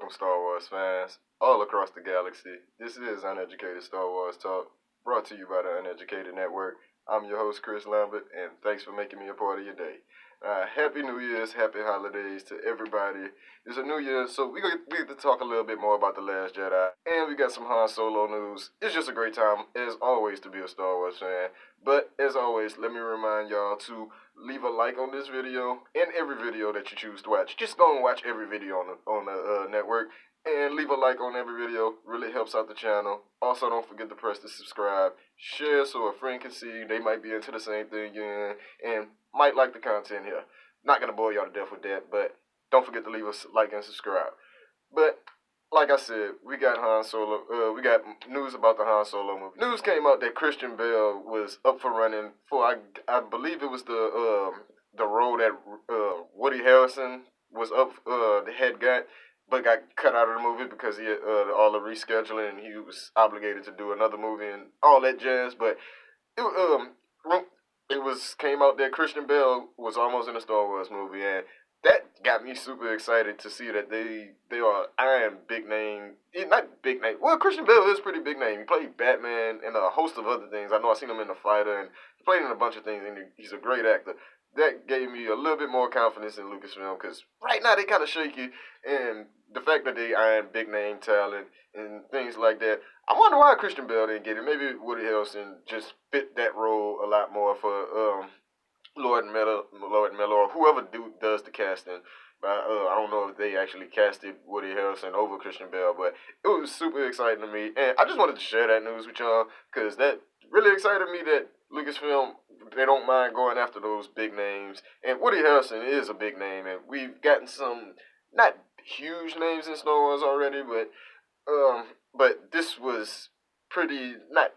welcome Star Wars fans all across the galaxy. This is Uneducated Star Wars Talk, brought to you by the Uneducated Network. I'm your host, Chris Lambert, and thanks for making me a part of your day. Happy New Year's, happy holidays to everybody. It's a new year, so we get to talk a little bit more about The Last Jedi, and we got some Han Solo news. It's just a great time, as always, to be a Star Wars fan. But, as always, let me remind y'all to leave a like on this video and every video that you choose to watch. Just go and watch every video on the network and leave a like on every video. Really helps out the channel. Also, don't forget to press the subscribe. Share so a friend can see. They might be into the same thing you're in and might like the content here. Not going to bore y'all to death with that, but don't forget to leave a like and subscribe. But like I said, we got Han Solo. We got news about the Han Solo movie. News came out that Christian Bale was up for running for. I believe it was the role that Woody Harrelson was up had got, but got cut out of the movie because he had all the rescheduling and he was obligated to do another movie and all that jazz. But it was came out that Christian Bale was almost in a Star Wars movie, and that got me super excited to see that they are eyeing big name. Not big name. Well, Christian Bale is pretty big name. He played Batman and a host of other things. I know I've seen him in The Fighter, and he played in a bunch of things, and he's a great actor. That gave me a little bit more confidence in Lucasfilm, because right now they kind of shaky, and the fact that they eyeing big name talent and things like that, I wonder why Christian Bale didn't get it. Maybe Woody Harrelson just fit that role a lot more for Lord Miller, or whoever does the casting. But I don't know if they actually casted Woody Harrelson over Christian Bale, but it was super exciting to me. And I just wanted to share that news with y'all, because that really excited me that Lucasfilm, they don't mind going after those big names. And Woody Harrelson is a big name, and we've gotten some, not huge names in Star Wars already, but this was pretty, not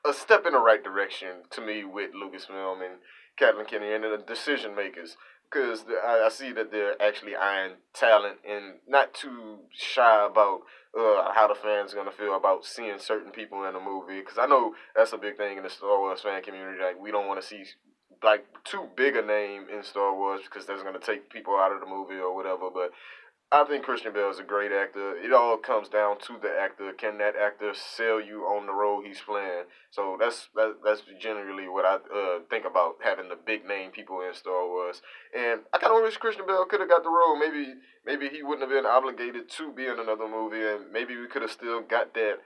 a step in the right direction to me with Lucasfilm and Kathleen Kennedy and the decision makers, because I see that they're actually eyeing talent and not too shy about how the fans are going to feel about seeing certain people in a movie, because I know that's a big thing in the Star Wars fan community. Like, we don't want to see like too big a name in Star Wars because that's going to take people out of the movie or whatever. But I think Christian Bale is a great actor. It all comes down to the actor. Can that actor sell you on the role he's playing? So that's generally what I think about having the big name people in Star Wars. And I kind of wish Christian Bale could have got the role. Maybe he wouldn't have been obligated to be in another movie, and maybe we could have still got that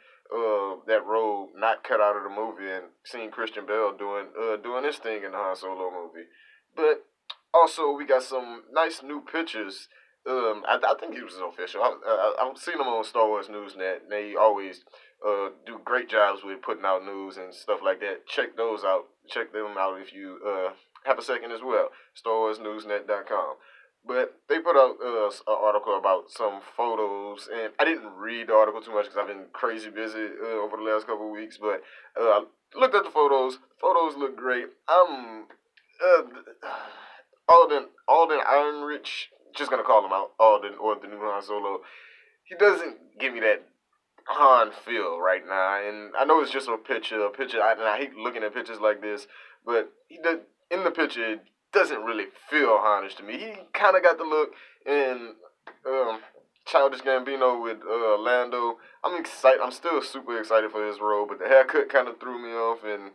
role not cut out of the movie and seen Christian Bale doing his thing in the Han Solo movie. But also, we got some nice new pictures. I think it was official. I've seen them on Star Wars Newsnet, and they always do great jobs with putting out news and stuff like that. Check those out. Check them out if you have a second as well. StarWarsNewsNet.com. But they put out an article about some photos, and I didn't read the article too much because I've been crazy busy over the last couple of weeks. But I looked at the photos. Photos look great. Alden Ehrenreich, just gonna call him out, Alden, or the new Han Solo. He doesn't give me that Han feel right now, and I know it's just a picture. And I hate looking at pictures like this, but in the picture, it doesn't really feel Hanish to me. He kind of got the look in Childish Gambino with Lando. I'm excited. I'm still super excited for his role, but the haircut kind of threw me off, and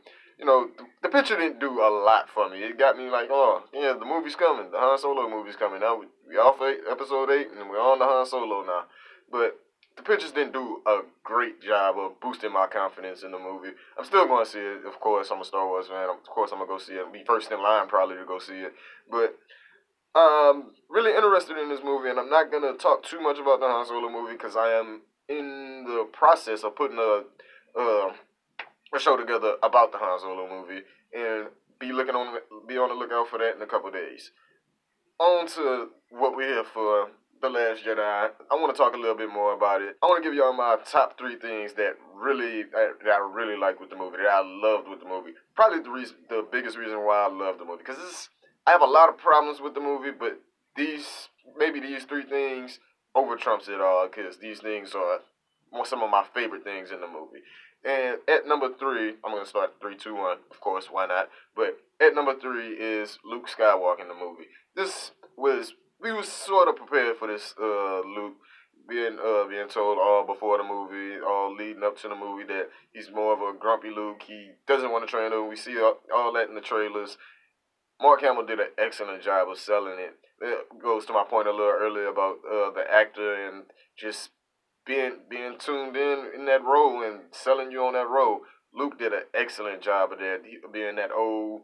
the picture didn't do a lot for me. It got me like, oh, yeah, the movie's coming. The Han Solo movie's coming. Now we off episode 8, and we're on the Han Solo now. But the pictures didn't do a great job of boosting my confidence in the movie. I'm still going to see it. Of course, I'm a Star Wars fan. Of course, I'm going to go see it. I'll be first in line probably to go see it. But I'm really interested in this movie, and I'm not going to talk too much about the Han Solo movie because I am in the process of putting a show together about the Han Solo movie, and be on the lookout for that in a couple days. On to what we're here for, The Last Jedi. I want to talk a little bit more about it. I want to give y'all my top 3 things that I really like with the movie, that I loved with the movie. Probably the biggest reason why I love the movie, because I have a lot of problems with the movie, but these 3 things over trumps it all, because these things are some of my favorite things in the movie. And at number 3, I'm going to start 3, 2, 1, of course, why not? But at number 3 is Luke Skywalker in the movie. We was sort of prepared for this Luke. being told all before the movie, all leading up to the movie, that he's more of a grumpy Luke. He doesn't want to train him. We see all that in the trailers. Mark Hamill did an excellent job of selling it. It goes to my point a little earlier about the actor and just being tuned in that role and selling you on that role. Luke did an excellent job of that, being that old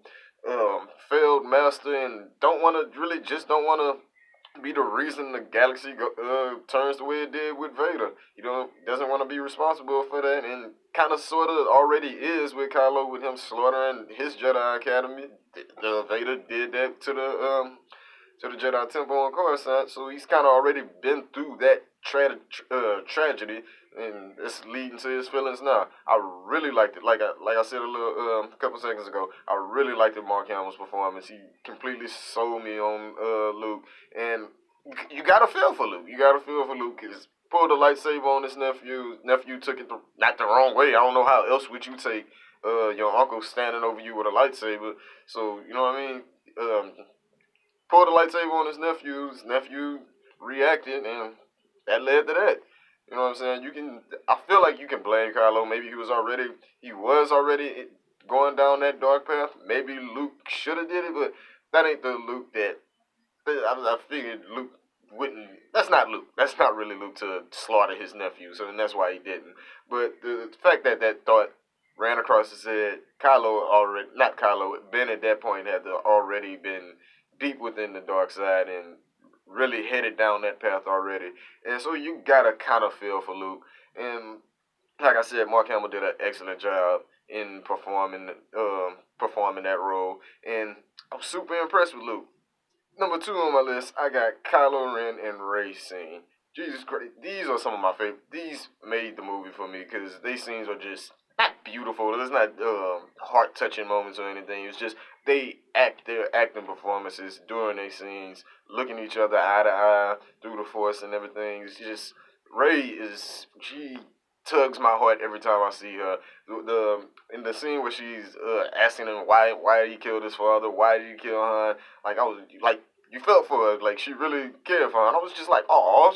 failed master and don't want to be the reason the galaxy turns the way it did with Vader. Doesn't want to be responsible for that, and kind of sort of already is with Kylo, with him slaughtering his Jedi Academy. Vader did that to the Jedi Temple on Coruscant, so he's kind of already been through that tragedy, and it's leading to his feelings now. I really liked it. Like I said a little couple seconds ago, I really liked Mark Hamill's performance. He completely sold me on Luke, and you gotta feel for Luke. You gotta feel for Luke, because pulled a lightsaber on his nephew. Nephew took it not the wrong way. I don't know how else would you take your uncle standing over you with a lightsaber. So you know what I mean. Pulled a lightsaber on his nephew. His nephew reacted, and that led to that. You know what I'm saying? I feel like you can blame Kylo. Maybe he was already going down that dark path. Maybe Luke should have did it, but that ain't the Luke that I figured Luke wouldn't. That's not Luke. That's not really Luke to slaughter his nephew. So, and that's why he didn't. But the fact that that thought ran across his head, not Kylo, Ben at that point had already been deep within the dark side and really headed down that path already. And so you gotta kind of feel for Luke. And like I said, Mark Hamill did an excellent job in performing that role. And I'm super impressed with Luke. Number 2 on my list, I got Kylo Ren and Rey scene. Jesus Christ, these are some of my favorite. These made the movie for me because these scenes are just not beautiful. There's not heart touching moments or anything. It's just they act their acting performances during their scenes, looking each other eye to eye through the Force and everything. It's just she tugs my heart every time I see her. In the scene where she's asking him why he killed his father, why did he kill Han? Like I was like you felt for her, like she really cared for Han. I was just like, oh,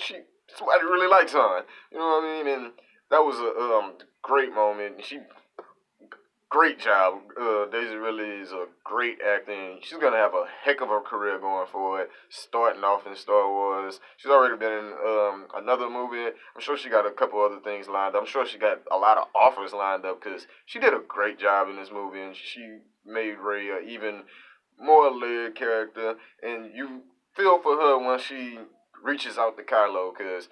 somebody really likes Han. You know what I mean? And that was a great moment. Great job. Daisy really is a great actor. She's gonna have a heck of a career going forward. Starting off in Star Wars, she's already been in another movie. I'm sure she got a couple other things lined up. I'm sure she got a lot of offers lined up because she did a great job in this movie, and she made Rey an even more layered character. And you feel for her when she reaches out to Kylo, because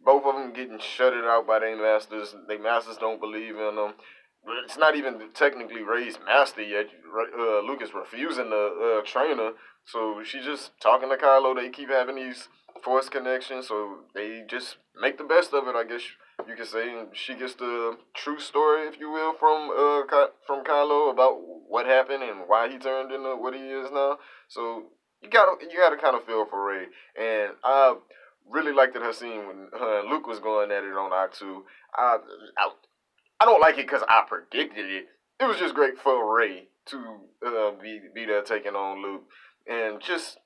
both of them getting shutted out by their masters. Their masters don't believe in them. It's not even technically Rey's master yet. Luke is refusing to train her, so she's just talking to Kylo. They keep having these Force connections, so they just make the best of it, I guess you could say. And she gets the true story, if you will, from Kylo about what happened and why he turned into what he is now. So you gotta kind of feel for Rey, and I really liked her scene when her and Luke was going at it on Ahch-To. I I don't like it because I predicted it. It was just great for Rey to be there taking on Luke, and just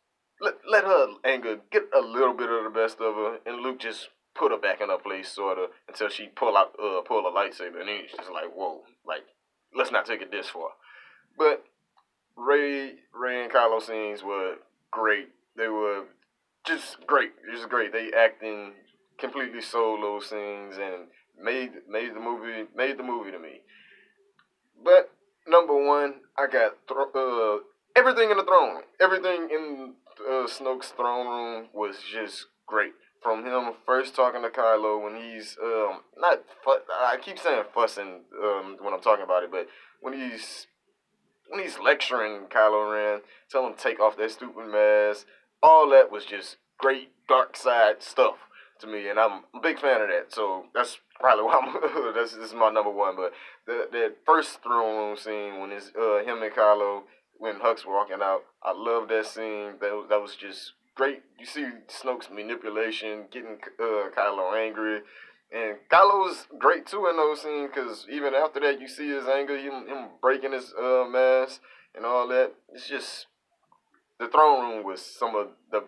let her anger get a little bit of the best of her, and Luke just put her back in her place, sort of, until she pull a lightsaber, and then it's just like, whoa, like, let's not take it this far. But Ray and Kylo scenes were great. They were just great. They acting completely sold those scenes and made the movie to me. But number 1, I got everything in the throne. Everything in Snoke's throne room was just great. From him first talking to Kylo when he's not I keep saying fussing when I'm talking about it, but when he's lecturing Kylo Ren, telling him to take off that stupid mask, all that was just great dark side stuff to me, and I'm a big fan of that. So that's probably why this is my number 1. But that first throne room scene when it's him and Kylo when Hux walking out, I love that scene. That was just great. You see Snoke's manipulation, getting Kylo angry. And Kylo's great too in those scenes because even after that, you see his anger, him breaking his mask and all that. It's just the throne room was some of the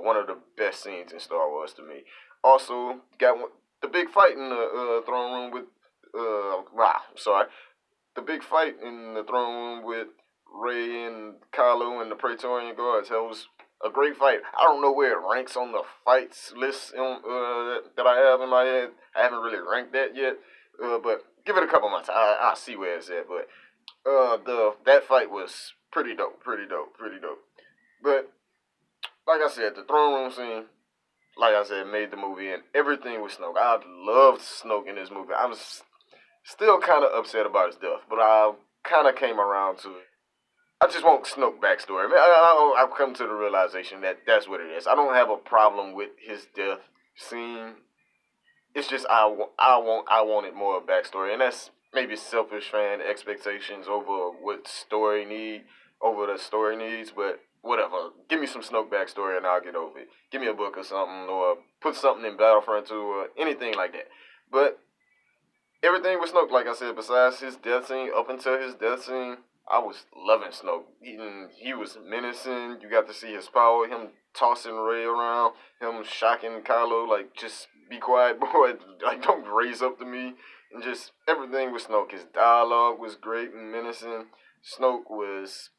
one of the best scenes in Star Wars to me. Also, got the big fight in the throne room with sorry, the big fight in the throne room with Rey and Kylo and the Praetorian Guards. That was a great fight. I don't know where it ranks on the fights list that I have in my head. I haven't really ranked that yet, but give it a couple months. I'll see where it's at. But that fight was pretty dope, pretty dope, pretty dope. But like I said, the throne room scene, like I said, made the movie, and everything with Snoke. I loved Snoke in this movie. I'm still kind of upset about his death, but I kind of came around to it. I just want Snoke backstory. I mean, I've come to the realization that that's what it is. I don't have a problem with his death scene. It's just I wanted more backstory, and that's maybe selfish fan expectations over what story need over the story needs. But whatever, give me some Snoke backstory, and I'll get over it. Give me a book or something, or put something in Battlefront 2, or anything like that. But everything with Snoke, like I said, besides his death scene, up until his death scene, I was loving Snoke. He was menacing. You got to see his power, him tossing Rey around, him shocking Kylo, like, just be quiet, boy, like, don't raise up to me. And just everything with Snoke. His dialogue was great and menacing. Snoke was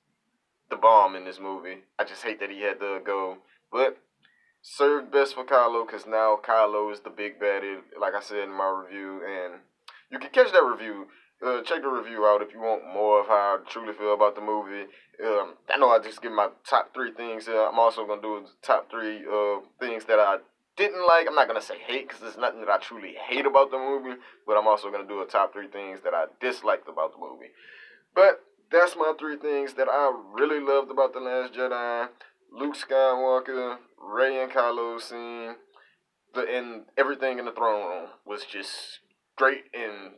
the bomb in this movie. I just hate that he had to go. But served best for Kylo, because now Kylo is the big baddie, like I said in my review. And you can catch that review. Check the review out if you want more of how I truly feel about the movie. I know I just give my top 3 things. I'm also going to do top 3 things that I didn't like. I'm not going to say hate, because there's nothing that I truly hate about the movie. But I'm also going to do a top 3 things that I disliked about the movie. But that's my 3 things that I really loved about The Last Jedi. Luke Skywalker, Rey and Kylo scene, and everything in the throne room was just great and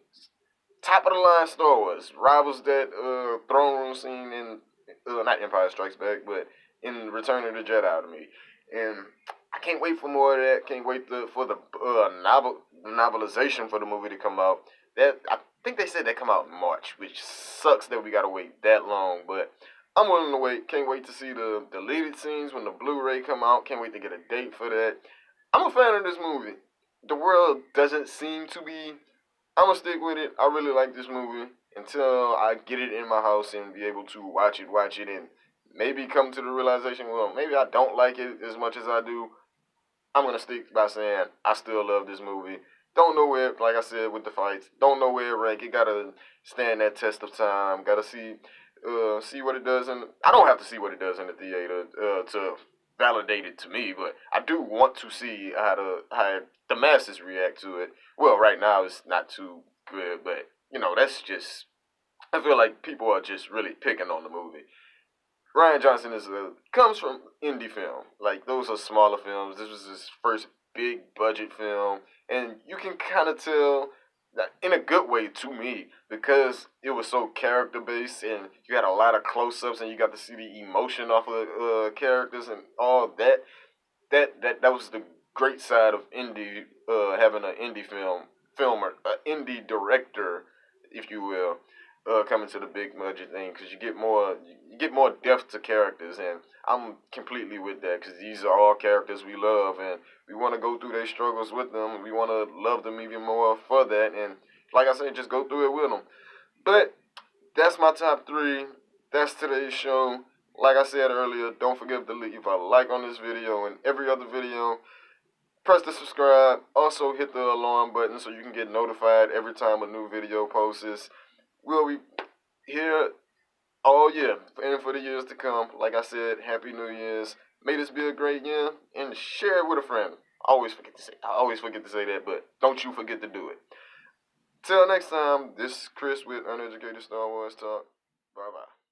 top of the line Star Wars. Rivals that throne room scene in not Empire Strikes Back, but in Return of the Jedi to me. And I can't wait for more of that. Can't wait for the novelization for the movie to come out. That I think they said that come out in March, which sucks that we gotta wait that long. But I'm willing to wait. Can't wait to see the deleted scenes when the Blu-ray come out. Can't wait to get a date for that. I'm a fan of this movie. The world doesn't seem to be. I'm gonna stick with it. I really like this movie until I get it in my house and be able to watch it, and maybe come to the realization, well, maybe I don't like it as much as I do. I'm gonna stick by saying I still love this movie. Don't know where, like I said, with the fights, don't know where it rank. It gotta stand that test of time. Gotta see what it does, and I don't have to see what it does in the theater to validate it to me, but I do want to see how the masses react to it. Well, right now it's not too good, but that's just. I feel like people are just really picking on the movie. Ryan Johnson comes from indie film. Like, those are smaller films. This was his first big budget film, and you can kind of tell that in a good way to me, because it was so character based, and you had a lot of close ups, and you got to see the emotion off of characters and all that. That was the great side of indie, having an indie filmer, an indie director, if you will, coming to the big budget thing, because you get more depth to characters, and I'm completely with that, because these are all characters we love, and we want to go through their struggles with them. We want to love them even more for that, and like I said, just go through it with them. But that's my top 3. That's today's show. Like I said earlier, don't forget to leave a like on this video and every other video. Press the subscribe. Also hit the alarm button so you can get notified every time a new video posts. We'll be here all year and for the years to come. Like I said, Happy New Year's. May this be a great year, and share it with a friend. I always forget to say that, but don't you forget to do it. Till next time, this is Chris with Uneducated Star Wars Talk. Bye-bye.